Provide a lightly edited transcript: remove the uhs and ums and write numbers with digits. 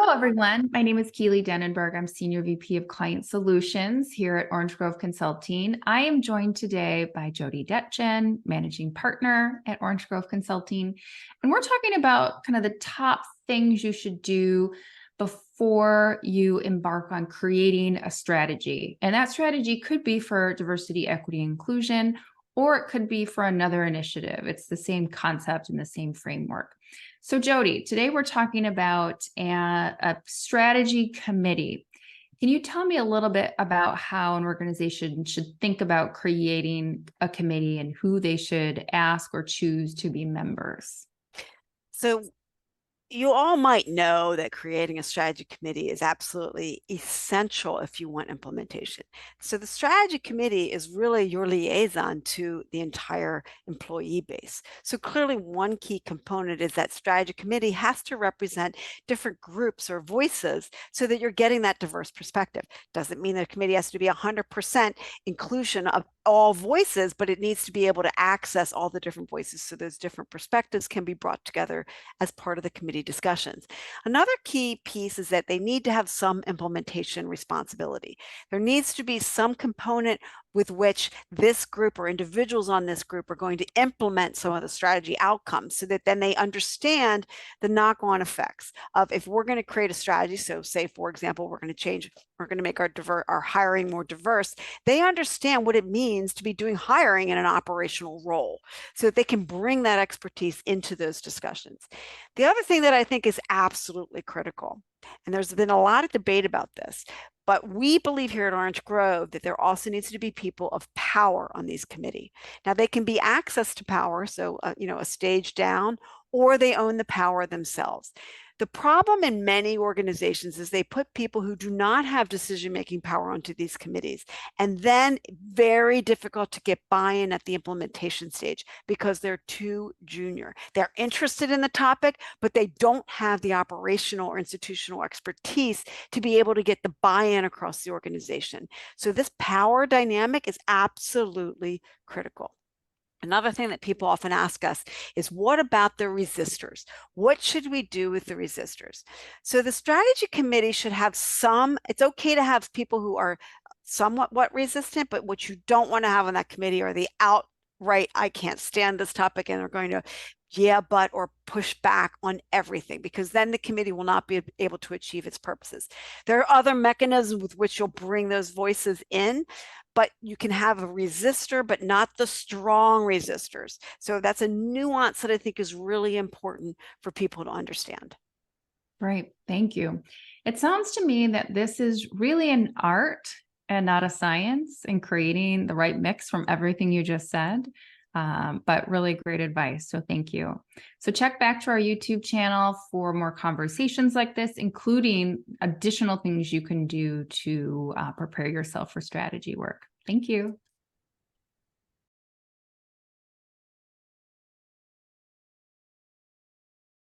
Hello, everyone. My name is Keely Denenberg. I'm Senior VP of Client Solutions here at Orange Grove Consulting. I am joined today by Jodi Detjen, Managing Partner at Orange Grove Consulting. And we're talking about kind of the top things you should do before you embark on creating a strategy. And that strategy could be for diversity, equity, inclusion, or it could be for another initiative. It's the same concept and the same framework. So Jodi, today we're talking about a strategy committee. Can you tell me a little bit about how an organization should think about creating a committee and who they should ask or choose to be members? So you all might know that creating a strategy committee is absolutely essential if you want implementation. So the strategy committee is really your liaison to the entire employee base. So clearly one key component is that strategy committee has to represent different groups or voices so that you're getting that diverse perspective. Doesn't mean that a committee has to be 100% inclusion of all voices, but it needs to be able to access all the different voices so those different perspectives can be brought together as part of the committee discussions. Another key piece is that they need to have some implementation responsibility. There needs to be some component with which this group or individuals on this group are going to implement some of the strategy outcomes so that then they understand the knock-on effects of if we're going to create a strategy. So say, for example, we're going to make our hiring more diverse. They understand what it means to be doing hiring in an operational role so that they can bring that expertise into those discussions. The other thing that I think is absolutely critical, and there's been a lot of debate about this, but we believe here at Orange Grove that there also needs to be people of power on these committee. Now they can be access to power, so a stage down, or they own the power themselves. The problem in many organizations is they put people who do not have decision-making power onto these committees, and then very difficult to get buy-in at the implementation stage because they're too junior. They're interested in the topic, but they don't have the operational or institutional expertise to be able to get the buy-in across the organization. So this power dynamic is absolutely critical. Another thing that people often ask us is, what about the resistors? What should we do with the resistors? So the strategy committee should have it's okay to have people who are somewhat resistant, but what you don't want to have on that committee are the outright, I can't stand this topic, and they're going to but or push back on everything, because then the committee will not be able to achieve its purposes. There are other mechanisms with which you'll bring those voices in, but you can have a resistor, but not the strong resistors. So that's a nuance that I think is really important for people to understand. Right. Thank you. It sounds to me that this is really an art and not a science in creating the right mix from everything you just said. But really great advice. So thank you. So check back to our YouTube channel for more conversations like this, including additional things you can do to prepare yourself for strategy work. Thank you.